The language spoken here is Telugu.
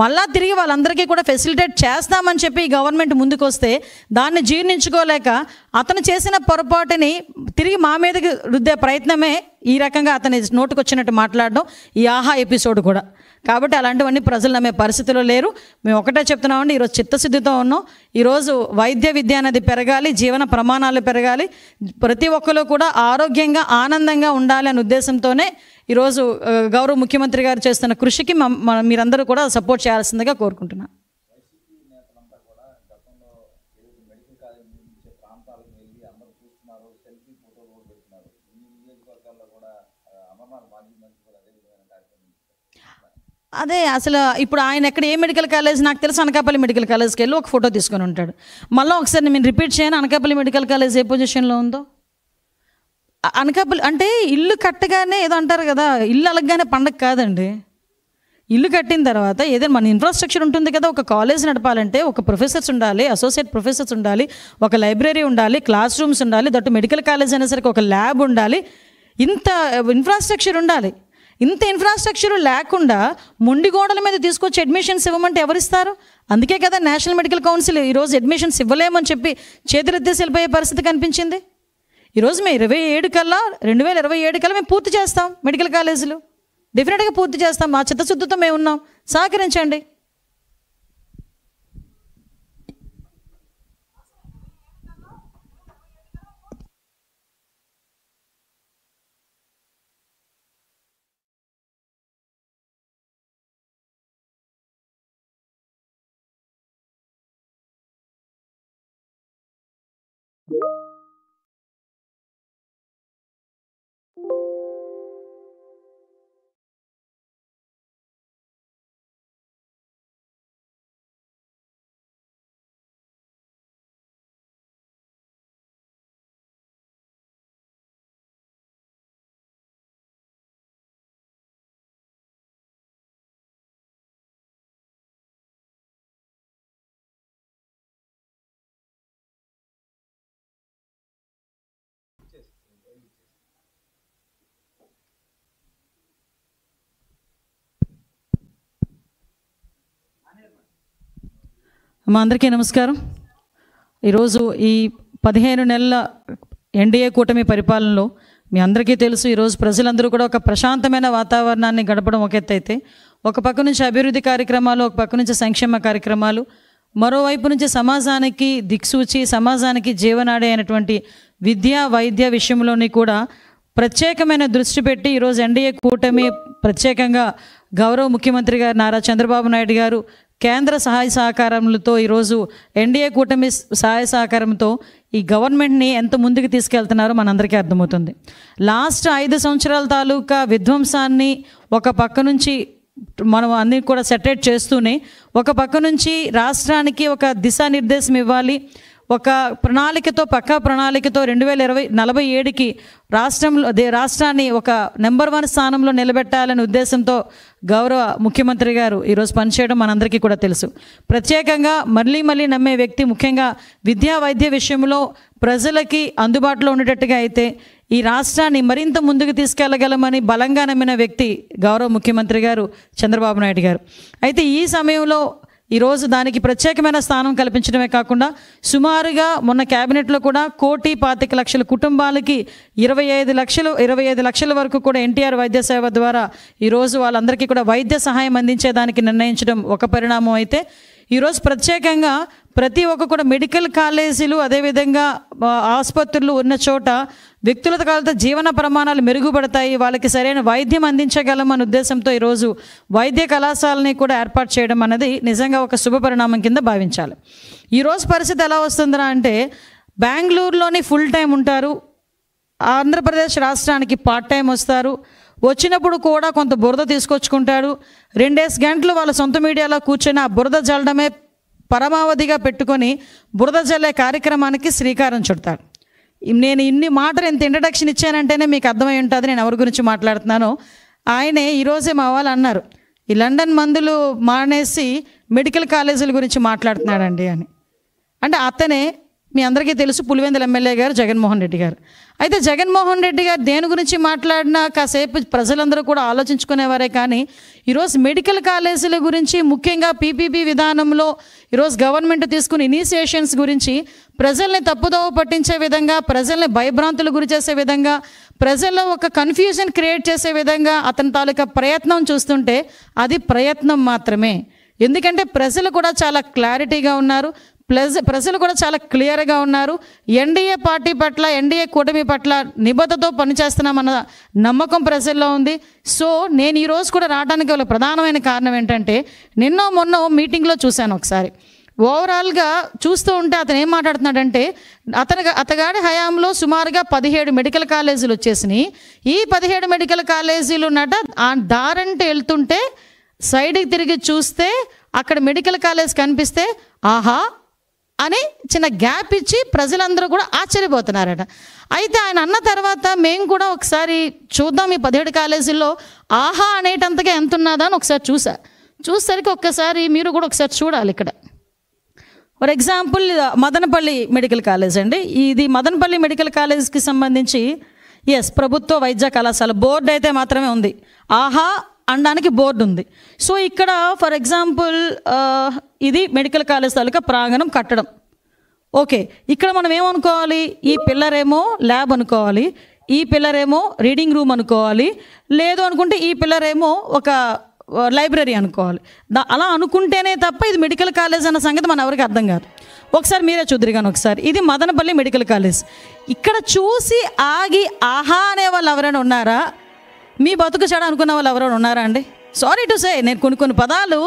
మళ్ళా తిరిగి వాళ్ళందరికీ కూడా ఫెసిలిటేట్ చేస్తామని చెప్పి ఈ గవర్నమెంట్ ముందుకు వస్తే దాన్ని జీర్ణించుకోలేక అతను చేసిన పొరపాటుని తిరిగి మా మీదకి రుద్దే ప్రయత్నమే ఈ రకంగా అతని నోటుకొచ్చినట్టు మాట్లాడడం ఈ ఆహా ఎపిసోడ్ కూడా. కాబట్టి అలాంటివన్నీ ప్రజలు నమ్మే పరిస్థితిలో లేరు. మేము ఒకటే చెప్తున్నామండి, ఈరోజు చిత్తశుద్ధితో ఉన్నాం. ఈరోజు వైద్య విద్య అనేది పెరగాలి, జీవన ప్రమాణాలు పెరగాలి, ప్రతి ఒక్కరు కూడా ఆరోగ్యంగా ఆనందంగా ఉండాలి అనే ఉద్దేశంతోనే ఈరోజు గౌరవ ముఖ్యమంత్రి గారు చేస్తున్న కృషికి మీరందరూ కూడా సపోర్ట్ చేయాల్సిందిగా కోరుకుంటున్నాను. అదే అసలు ఇప్పుడు ఆయన ఎక్కడ ఏ మెడికల్ కాలేజ్, నాకు తెలుసు అనకాపల్లి మెడికల్ కాలేజ్కి వెళ్ళి ఒక ఫోటో తీసుకొని ఉంటాడు. మళ్ళీ ఒకసారి నేను రిపీట్ చేయను, అనకాపల్లి మెడికల్ కాలేజ్ ఏ పొజిషన్లో ఉందో. అనకాపల్లి అంటే ఇల్లు కట్టగానే ఏదో అంటారు కదా, ఇల్లు అలగ్గానే పండగ కాదండి. ఇల్లు కట్టిన తర్వాత ఏదైనా మన ఇన్ఫ్రాస్ట్రక్చర్ ఉంటుంది కదా. ఒక కాలేజ్ నడపాలంటే ఒక ప్రొఫెసర్స్ ఉండాలి, అసోసియేట్ ప్రొఫెసర్స్ ఉండాలి, ఒక లైబ్రరీ ఉండాలి, క్లాస్ రూమ్స్ ఉండాలి, దట్టు మెడికల్ కాలేజ్ అనేసరికి ఒక ల్యాబ్ ఉండాలి, ఇంత ఇన్ఫ్రాస్ట్రక్చర్ ఉండాలి. ఇంత ఇన్ఫ్రాస్ట్రక్చర్ లేకుండా మొండి గోడల మీద తీసుకొచ్చి అడ్మిషన్స్ ఇవ్వమంటే ఎవరిస్తారు? అందుకే కదా నేషనల్ మెడికల్ కౌన్సిల్ ఈరోజు అడ్మిషన్స్ ఇవ్వలేమని చెప్పి చేతులెత్తేసి వెళ్ళిపోయే పరిస్థితి కనిపించింది. ఈరోజు మేము 2027 కల్లా మేము పూర్తి చేస్తాం మెడికల్ కాలేజీలు, డెఫినెట్గా పూర్తి చేస్తాం. మా చిత్తశుద్ధితో మేము ఉన్నాం, సహకరించండి. మా అందరికీ నమస్కారం. ఈరోజు ఈ 15 నెలల ఎన్డీఏ కూటమి పరిపాలనలో మీ అందరికీ తెలుసు, ఈరోజు ప్రజలందరూ కూడా ఒక ప్రశాంతమైన వాతావరణాన్ని గడపడం ఒక ఎత్తు అయితే, ఒక పక్క నుంచి అభివృద్ధి కార్యక్రమాలు, ఒక పక్క నుంచి సంక్షేమ కార్యక్రమాలు, మరోవైపు నుంచి సమాజానికి దిక్సూచి, సమాజానికి జీవనాడి అయినటువంటి విద్య వైద్య విషయంలోని కూడా ప్రత్యేకమైన దృష్టి పెట్టి ఈరోజు ఎన్డీఏ కూటమి ప్రత్యేకంగా గౌరవ ముఖ్యమంత్రి గారు నారా చంద్రబాబు నాయుడు గారు కేంద్ర సహాయ సహకారములతో ఈరోజు ఎన్డీఏ కూటమి సహాయ సహకారంతో ఈ గవర్నమెంట్ని ఎంత ముందుకు తీసుకెళ్తున్నారో మనందరికీ అర్థమవుతుంది. లాస్ట్ 5 సంవత్సరాల తాలూకా విధ్వంసాన్ని ఒక పక్క నుంచి మనం అన్నీ కూడా సెటరేట్ చేస్తూనే, ఒక పక్క నుంచి రాష్ట్రానికి ఒక దిశానిర్దేశం ఇవ్వాలి, ఒక ప్రణాళికతో పక్కా ప్రణాళికతో 2047కి రాష్ట్రాన్ని ఒక నెంబర్ 1 స్థానంలో నిలబెట్టాలనే ఉద్దేశంతో గౌరవ ముఖ్యమంత్రి గారు ఈరోజు పనిచేయడం మనందరికీ కూడా తెలుసు. ప్రత్యేకంగా మళ్ళీ నమ్మే వ్యక్తి, ముఖ్యంగా విద్యా వైద్య విషయంలో ప్రజలకి అందుబాటులో ఉండేటట్టుగా అయితే ఈ రాష్ట్రాన్ని మరింత ముందుకు తీసుకెళ్లగలమని బలంగా నమ్మిన వ్యక్తి గౌరవ ముఖ్యమంత్రి గారు చంద్రబాబు నాయుడు గారు. అయితే ఈ సమయంలో ఈరోజు దానికి ప్రత్యేకమైన స్థానం కల్పించడమే కాకుండా సుమారుగా మొన్న క్యాబినెట్లో కూడా 1,25,00,000 కుటుంబాలకి 25 లక్షల వరకు కూడా ఎన్టీఆర్ వైద్య సేవ ద్వారా ఈరోజు వాళ్ళందరికీ కూడా వైద్య సహాయం అందించేదానికి నిర్ణయించడం ఒక పరిణామం అయితే, ఈరోజు ప్రత్యేకంగా ప్రతి ఒక్క కూడా మెడికల్ కాలేజీలు అదేవిధంగా ఆసుపత్రులు ఉన్న చోట వ్యక్తులతో కాలతో జీవన ప్రమాణాలు మెరుగుపడతాయి, వాళ్ళకి సరైన వైద్యం అందించగలం అనే ఉద్దేశంతో ఈరోజు వైద్య కళాశాలని కూడా ఏర్పాటు చేయడం అన్నది నిజంగా ఒక శుభ పరిణామం కింద భావించాలి. ఈరోజు పరిస్థితి ఎలా వస్తుందా అంటే, బెంగళూరులోని ఫుల్ టైం ఉంటారు, ఆంధ్రప్రదేశ్ రాష్ట్రానికి పార్ట్ టైం వస్తారు, వచ్చినప్పుడు కూడా కొంత బురద తీసుకొచ్చుకుంటాడు, 2 గంటలు వాళ్ళ సొంత మీడియాలో కూర్చొని ఆ బురద జల్లడమే పరమావధిగా పెట్టుకొని బురద జల్లే కార్యక్రమానికి శ్రీకారం చుడతాడు. నేను ఇన్ని మాటలు ఎంత ఇంట్రడక్షన్ ఇచ్చానంటేనే మీకు అర్థమై ఉంటుంది నేను ఎవరి గురించి మాట్లాడుతున్నానో. ఆయనే ఈరోజే మా వాళ్ళు అన్నారు, ఈ లండన్ మందులు మానేసి మెడికల్ కాలేజీల గురించి మాట్లాడుతున్నాడండి అని. అంటే అతనే మీ అందరికీ తెలుసు పులివెందుల ఎమ్మెల్యే గారు జగన్మోహన్ రెడ్డి గారు. అయితే జగన్మోహన్ రెడ్డి గారు దేని గురించి మాట్లాడినా కాసేపు ప్రజలందరూ కూడా ఆలోచించుకునేవారే. కానీ ఈరోజు మెడికల్ కాలేజీల గురించి, ముఖ్యంగా పీపీపీ విధానంలో ఈరోజు గవర్నమెంట్ తీసుకున్న ఇనిషియేషన్స్ గురించి ప్రజల్ని తప్పుదోవ పట్టించే విధంగా, ప్రజల్ని భయభ్రాంతులు గురి చేసే విధంగా, ప్రజల్లో ఒక కన్ఫ్యూజన్ క్రియేట్ చేసే విధంగా అతని తాలూకా ప్రయత్నం చూస్తుంటే అది ప్రయత్నం మాత్రమే. ఎందుకంటే ప్రజలు కూడా చాలా క్లారిటీగా ఉన్నారు, ప్రజలు కూడా చాలా క్లియర్గా ఉన్నారు. ఎన్డీఏ పార్టీ పట్ల, ఎన్డీఏ కూటమి పట్ల నిబద్ధతతో పనిచేస్తున్నామన్న నమ్మకం ప్రజల్లో ఉంది. సో నేను ఈరోజు కూడా రావడానికి గల ప్రధానమైన కారణం ఏంటంటే, మొన్న మీటింగ్లో చూశాను ఒకసారి. ఓవరాల్గా చూస్తూ ఉంటే అతను ఏం మాట్లాడుతున్నాడంటే, అతగాడి హయాంలో సుమారుగా 17 మెడికల్ కాలేజీలు వచ్చేసినాయి. ఈ 17 మెడికల్ కాలేజీలు ఉన్నట ఆ దారంటే వెళ్తుంటే సైడ్కి తిరిగి చూస్తే అక్కడ మెడికల్ కాలేజ్ కనిపిస్తే ఆహా అని చిన్న గ్యాప్ ఇచ్చి ప్రజలందరూ కూడా ఆశ్చర్యపోతున్నారట. అయితే ఆయన అన్న తర్వాత మేము కూడా ఒకసారి చూద్దాం ఈ 17 కాలేజీల్లో ఆహా అనేటంతగా ఎంత ఉన్నదా అని ఒకసారి చూసేసరికి ఒక్కసారి మీరు కూడా ఒకసారి చూడాలి. ఇక్కడ for example Madanapalle medical college అండి. ఇది మదనపల్లి మెడికల్ కాలేజ్కి సంబంధించి ప్రభుత్వ వైద్య కళాశాల బోర్డు అయితే మాత్రమే ఉంది, ఆహా అనడానికి బోర్డు ఉంది. సో ఇక్కడ ఫర్ ఎగ్జాంపుల్ ఇది మెడికల్ కాలేజ్ తాలూకా ప్రాంగణం కట్టడం. ఓకే, ఇక్కడ మనం ఏమనుకోవాలి, ఈ పిల్లర్ ఏమో ల్యాబ్ అనుకోవాలి, ఈ పిల్లర్ ఏమో రీడింగ్ రూమ్ అనుకోవాలి, లేదు అనుకుంటే ఈ పిల్లర్ ఏమో ఒక లైబ్రరీ అనుకోవాలి. అలా అనుకుంటేనే తప్ప ఇది మెడికల్ కాలేజ్ అన్న సంగతి మన ఎవరికి అర్థం కాదు. ఒకసారి మీరే చూద్దరు కానీ ఒకసారి ఇది మదనపల్లి మెడికల్ కాలేజ్. ఇక్కడ చూసి ఆగి ఆహా అనే వాళ్ళు ఎవరైనా ఉన్నారా? మీ బతుకు చెడ అనుకున్న వాళ్ళు ఎవరైనా ఉన్నారా అండి? సారీ టు సే, నేను కొన్ని పదాలు